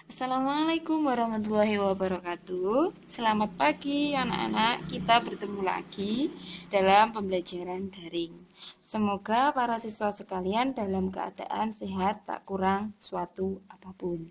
Assalamualaikum warahmatullahi wabarakatuh. Selamat pagi anak-anak, kita bertemu lagi dalam pembelajaran daring. Semoga para siswa sekalian dalam keadaan sehat tak kurang suatu apapun.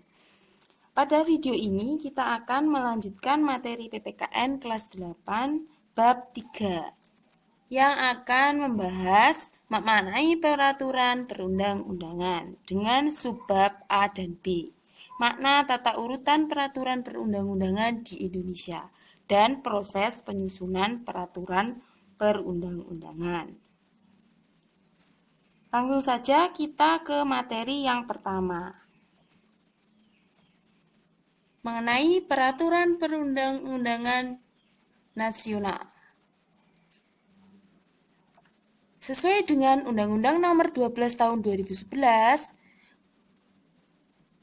Pada video ini kita akan melanjutkan materi PPKN kelas 8 bab 3 yang akan membahas memaknai peraturan perundang-undangan dengan subbab A dan B. Makna tata urutan peraturan perundang-undangan di Indonesia dan proses penyusunan peraturan perundang-undangan. Langsung saja kita ke materi yang pertama. Mengenai peraturan perundang-undangan nasional. Sesuai dengan Undang-Undang Nomor 12 Tahun 2011,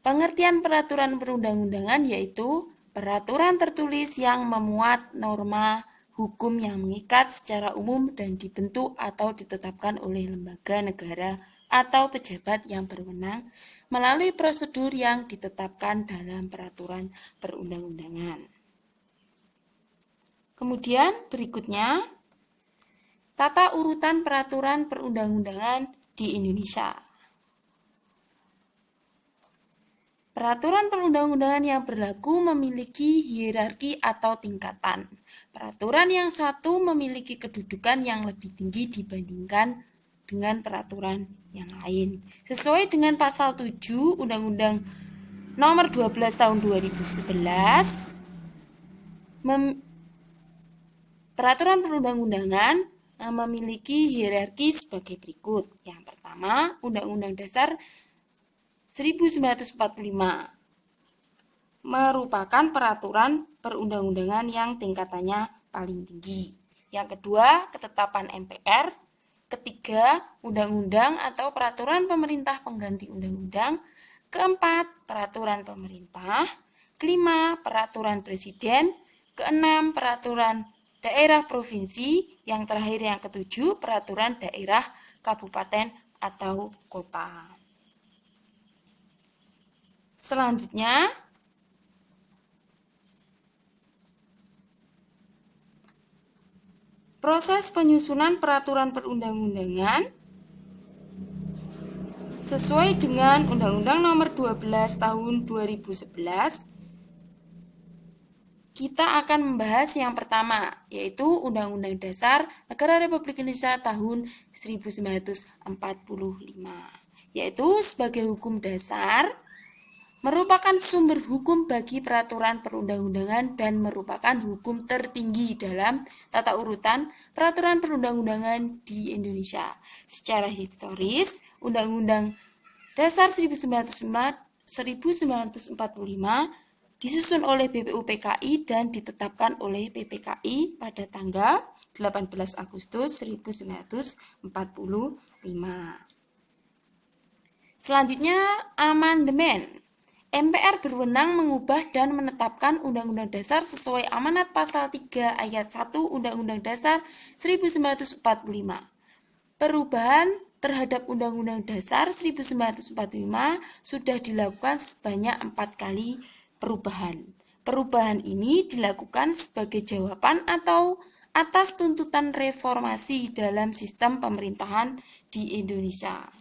pengertian peraturan perundang-undangan yaitu peraturan tertulis yang memuat norma hukum yang mengikat secara umum dan dibentuk atau ditetapkan oleh lembaga negara atau pejabat yang berwenang melalui prosedur yang ditetapkan dalam peraturan perundang-undangan. Kemudian berikutnya, tata urutan peraturan perundang-undangan di Indonesia. Peraturan perundang-undangan yang berlaku memiliki hierarki atau tingkatan. Peraturan yang satu memiliki kedudukan yang lebih tinggi dibandingkan dengan peraturan yang lain. Sesuai dengan pasal 7 Undang-Undang Nomor 12 Tahun 2011, peraturan perundang-undangan memiliki hierarki sebagai berikut. Yang pertama, Undang-Undang Dasar 1945 merupakan peraturan perundang-undangan yang tingkatannya paling tinggi. Yang kedua, ketetapan MPR. Ketiga, undang-undang atau peraturan pemerintah pengganti undang-undang. Keempat, peraturan pemerintah. Kelima, peraturan presiden. Keenam, peraturan daerah provinsi. Yang terakhir yang ketujuh, peraturan daerah kabupaten atau kota. Selanjutnya, proses penyusunan peraturan perundang-undangan sesuai dengan Undang-Undang Nomor 12 Tahun 2011. Kita akan membahas yang pertama, yaitu Undang-Undang Dasar Negara Republik Indonesia tahun 1945, yaitu sebagai hukum dasar merupakan sumber hukum bagi peraturan perundang-undangan dan merupakan hukum tertinggi dalam tata urutan peraturan perundang-undangan di Indonesia. Secara historis, Undang-Undang Dasar 1945 disusun oleh BPUPKI dan ditetapkan oleh PPKI pada tanggal 18 Agustus 1945. Selanjutnya, amandemen. MPR berwenang mengubah dan menetapkan Undang-Undang Dasar sesuai amanat pasal 3 ayat 1 Undang-Undang Dasar 1945. Perubahan terhadap Undang-Undang Dasar 1945 sudah dilakukan sebanyak 4 kali perubahan. Perubahan ini dilakukan sebagai jawaban atau atas tuntutan reformasi dalam sistem pemerintahan di Indonesia.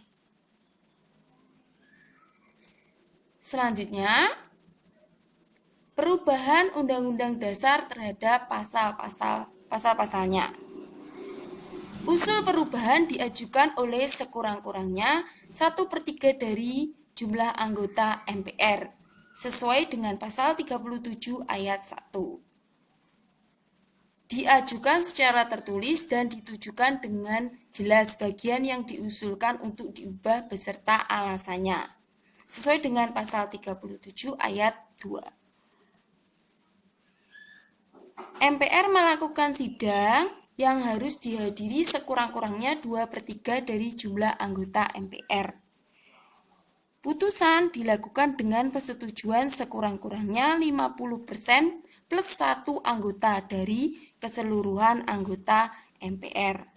Selanjutnya, perubahan Undang-Undang Dasar terhadap pasal-pasalnya. Usul perubahan diajukan oleh sekurang-kurangnya 1/3 dari jumlah anggota MPR, sesuai dengan pasal 37 ayat 1. Diajukan secara tertulis dan ditujukan dengan jelas bagian yang diusulkan untuk diubah beserta alasannya, sesuai dengan pasal 37 ayat 2. MPR melakukan sidang yang harus dihadiri sekurang-kurangnya 2/3 dari jumlah anggota MPR. Putusan dilakukan dengan persetujuan sekurang-kurangnya 50% plus 1 anggota dari keseluruhan anggota MPR.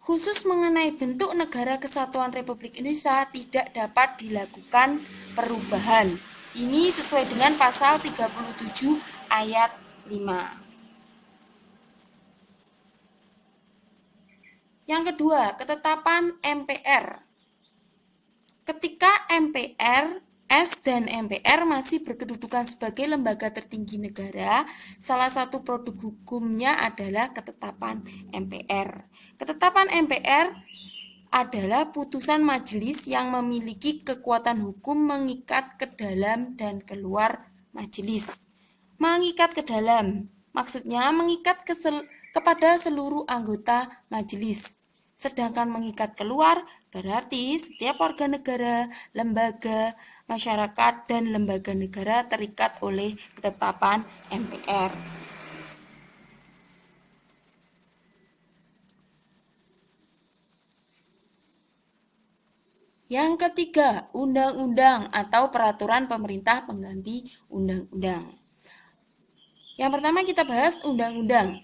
Khusus mengenai bentuk Negara Kesatuan Republik Indonesia tidak dapat dilakukan perubahan. Ini sesuai dengan pasal 37 ayat 5. Yang kedua, ketetapan MPR. Ketika MPR dan MPR masih berkedudukan sebagai lembaga tertinggi negara, salah satu produk hukumnya adalah ketetapan MPR. Ketetapan MPR adalah putusan majelis yang memiliki kekuatan hukum mengikat ke dalam dan keluar majelis. Mengikat ke dalam, maksudnya mengikat kepada seluruh anggota majelis. Sedangkan mengikat keluar berarti setiap warga negara, lembaga, masyarakat, dan lembaga negara terikat oleh ketetapan MPR. Yang ketiga, undang-undang atau peraturan pemerintah pengganti undang-undang. Yang pertama kita bahas undang-undang.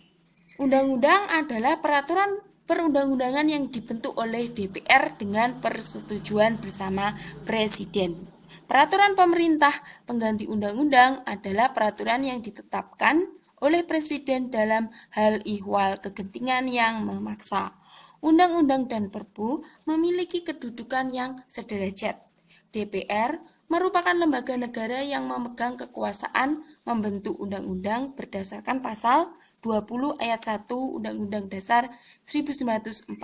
Undang-undang adalah peraturan perundang-undangan yang dibentuk oleh DPR dengan persetujuan bersama Presiden. Peraturan pemerintah pengganti undang-undang adalah peraturan yang ditetapkan oleh Presiden dalam hal ihwal kegentingan yang memaksa. Undang-undang dan Perpu memiliki kedudukan yang sederajat. DPR merupakan lembaga negara yang memegang kekuasaan membentuk undang-undang berdasarkan pasal 20 ayat 1 Undang-Undang Dasar 1945.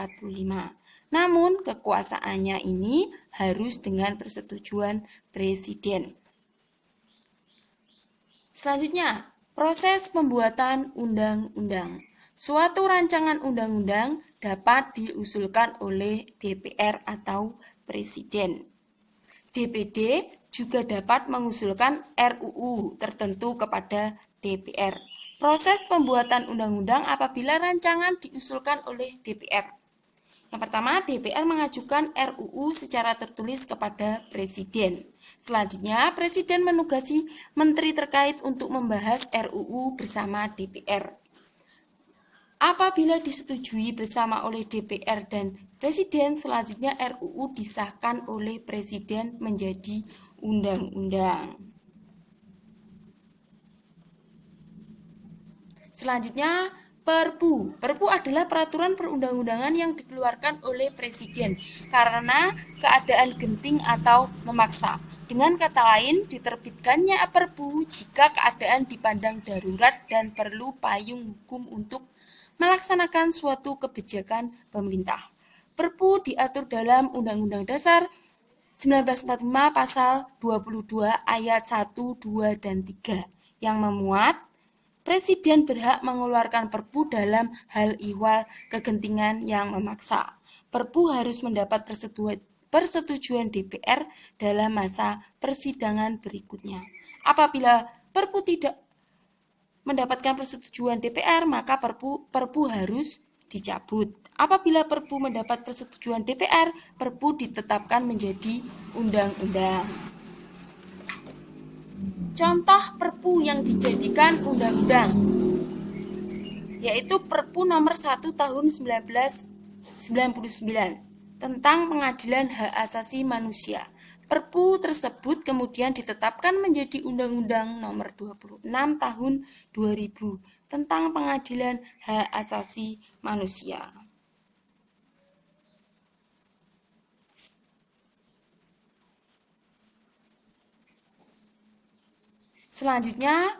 Namun, kekuasaannya ini harus dengan persetujuan Presiden. Selanjutnya, proses pembuatan undang-undang. Suatu rancangan undang-undang dapat diusulkan oleh DPR atau Presiden. DPD juga dapat mengusulkan RUU tertentu kepada DPR. Proses pembuatan undang-undang apabila rancangan diusulkan oleh DPR. Yang pertama, DPR mengajukan RUU secara tertulis kepada Presiden. Selanjutnya, Presiden menugasi menteri terkait untuk membahas RUU bersama DPR. Apabila disetujui bersama oleh DPR dan Presiden, selanjutnya RUU disahkan oleh Presiden menjadi undang-undang. Selanjutnya, Perpu. Perpu adalah peraturan perundang-undangan yang dikeluarkan oleh Presiden karena keadaan genting atau memaksa. Dengan kata lain, diterbitkannya Perpu jika keadaan dipandang darurat dan perlu payung hukum untuk melaksanakan suatu kebijakan pemerintah. Perpu diatur dalam Undang-Undang Dasar 1945 pasal 22 ayat 1, 2, dan 3 yang memuat Presiden berhak mengeluarkan Perpu dalam hal ihwal kegentingan yang memaksa. Perpu harus mendapat persetujuan DPR dalam masa persidangan berikutnya. Apabila Perpu tidak mendapatkan persetujuan DPR, maka Perpu harus dicabut. Apabila Perpu mendapat persetujuan DPR, Perpu ditetapkan menjadi undang-undang. Contoh Perpu yang dijadikan undang-undang yaitu Perpu nomor 1 tahun 1999 tentang pengadilan hak asasi manusia. Perpu tersebut kemudian ditetapkan menjadi Undang-Undang nomor 26 tahun 2000 tentang pengadilan hak asasi manusia. Selanjutnya,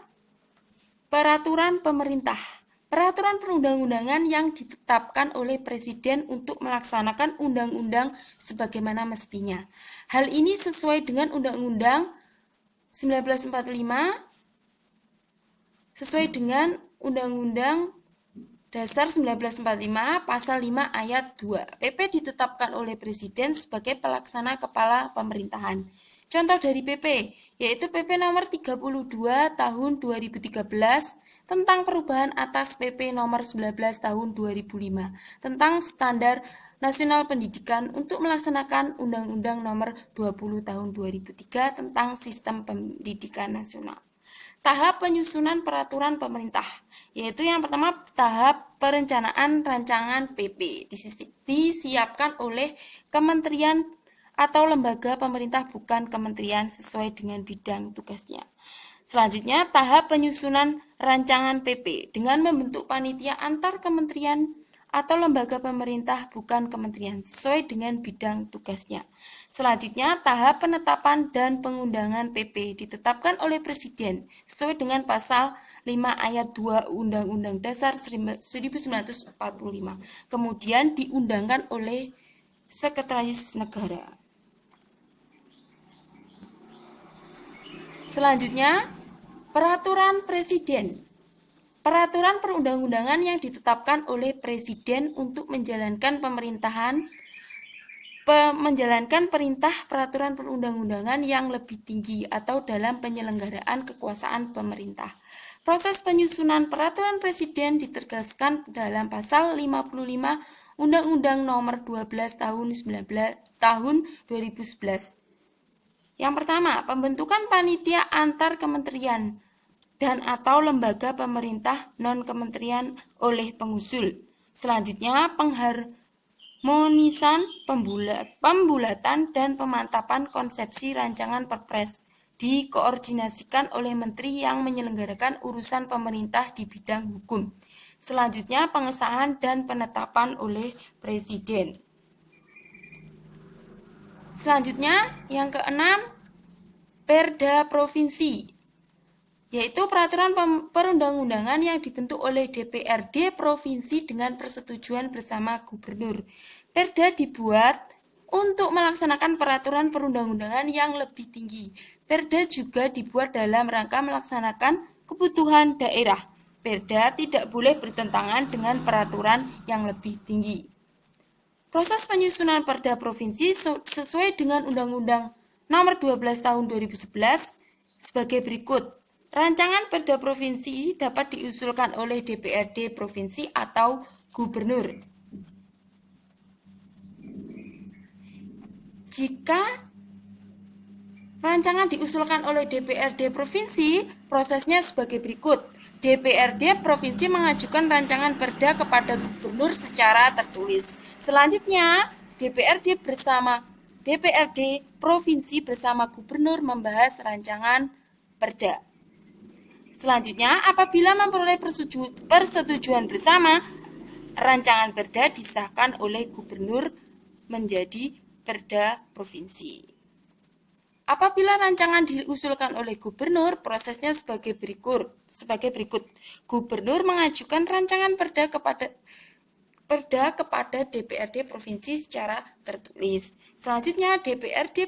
peraturan pemerintah. Peraturan perundang-undangan yang ditetapkan oleh Presiden untuk melaksanakan undang-undang sebagaimana mestinya. Hal ini sesuai dengan Undang-Undang 1945, sesuai dengan Undang-Undang Dasar 1945 Pasal 5 Ayat 2. PP ditetapkan oleh Presiden sebagai pelaksana kepala pemerintahan. Contoh dari PP, yaitu PP nomor 32 tahun 2013 tentang perubahan atas PP nomor 19 tahun 2005 tentang standar nasional pendidikan untuk melaksanakan Undang-Undang nomor 20 tahun 2003 tentang sistem pendidikan nasional. Tahap penyusunan peraturan pemerintah, yaitu yang pertama tahap perencanaan rancangan PP disiapkan oleh kementerian atau lembaga pemerintah bukan kementerian sesuai dengan bidang tugasnya. Selanjutnya, tahap penyusunan rancangan PP dengan membentuk panitia antar kementerian atau lembaga pemerintah bukan kementerian sesuai dengan bidang tugasnya. Selanjutnya, tahap penetapan dan pengundangan PP ditetapkan oleh Presiden sesuai dengan pasal 5 ayat 2 Undang-Undang Dasar 1945. Kemudian diundangkan oleh Sekretaris Negara. Selanjutnya, Peraturan Presiden. Peraturan perundang-undangan yang ditetapkan oleh Presiden untuk menjalankan perintah peraturan perundang-undangan yang lebih tinggi atau dalam penyelenggaraan kekuasaan pemerintah. Proses penyusunan peraturan Presiden ditegaskan dalam pasal 55 Undang-Undang Nomor 12 tahun 2011. Yang pertama, pembentukan panitia antar kementerian dan atau lembaga pemerintah non-kementerian oleh pengusul. Selanjutnya, pengharmonisan, pembulatan, dan pemantapan konsepsi rancangan Perpres dikoordinasikan oleh menteri yang menyelenggarakan urusan pemerintah di bidang hukum. Selanjutnya, pengesahan dan penetapan oleh Presiden. Selanjutnya, yang keenam, Perda Provinsi, yaitu peraturan perundang-undangan yang dibentuk oleh DPRD Provinsi dengan persetujuan bersama Gubernur. Perda dibuat untuk melaksanakan peraturan perundang-undangan yang lebih tinggi. Perda juga dibuat dalam rangka melaksanakan kebutuhan daerah. Perda tidak boleh bertentangan dengan peraturan yang lebih tinggi. Proses penyusunan Perda Provinsi sesuai dengan Undang-Undang Nomor 12 Tahun 2011 sebagai berikut. Rancangan Perda Provinsi dapat diusulkan oleh DPRD Provinsi atau Gubernur. Jika rancangan diusulkan oleh DPRD Provinsi, prosesnya sebagai berikut. DPRD Provinsi mengajukan rancangan perda kepada Gubernur secara tertulis. Selanjutnya, DPRD Provinsi bersama Gubernur membahas rancangan perda. Selanjutnya, apabila memperoleh persetujuan bersama, rancangan perda disahkan oleh Gubernur menjadi perda provinsi. Apabila rancangan diusulkan oleh Gubernur, prosesnya sebagai berikut. Gubernur mengajukan rancangan perda kepada DPRD Provinsi secara tertulis. Selanjutnya, DPRD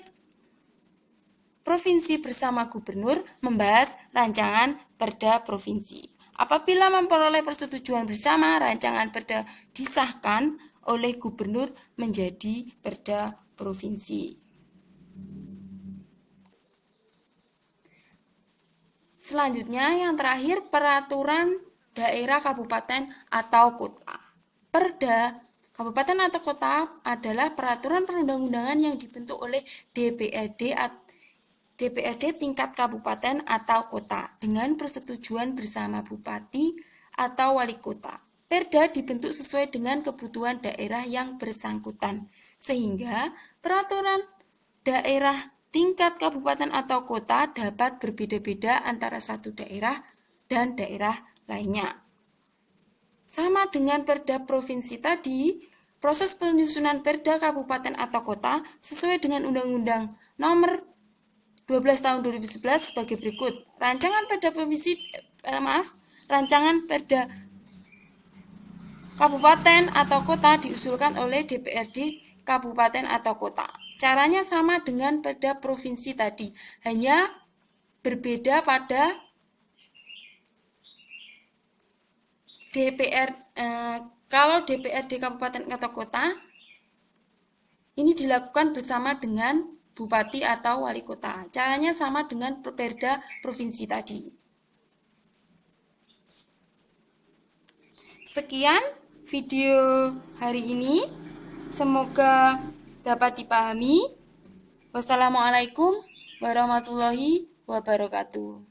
Provinsi bersama Gubernur membahas rancangan perda provinsi. Apabila memperoleh persetujuan bersama, rancangan perda disahkan oleh Gubernur menjadi perda provinsi. Selanjutnya, yang terakhir, peraturan daerah kabupaten atau kota. Perda kabupaten atau kota adalah peraturan perundang-undangan yang dibentuk oleh DPRD tingkat kabupaten atau kota dengan persetujuan bersama bupati atau wali kota. Perda dibentuk sesuai dengan kebutuhan daerah yang bersangkutan, sehingga peraturan daerah tingkat kabupaten atau kota dapat berbeda-beda antara satu daerah dan daerah lainnya. Sama dengan perda provinsi tadi, proses penyusunan perda kabupaten atau kota sesuai dengan Undang-Undang Nomor 12 Tahun 2011 sebagai berikut. Rancangan perda kabupaten atau kota diusulkan oleh DPRD kabupaten atau kota. Caranya sama dengan perda provinsi tadi, hanya berbeda pada kalau DPRD kabupaten atau kota ini dilakukan bersama dengan bupati atau wali kota. Caranya sama dengan perda provinsi tadi. Sekian video hari ini. Semoga dapat dipahami. Wassalamualaikum warahmatullahi wabarakatuh.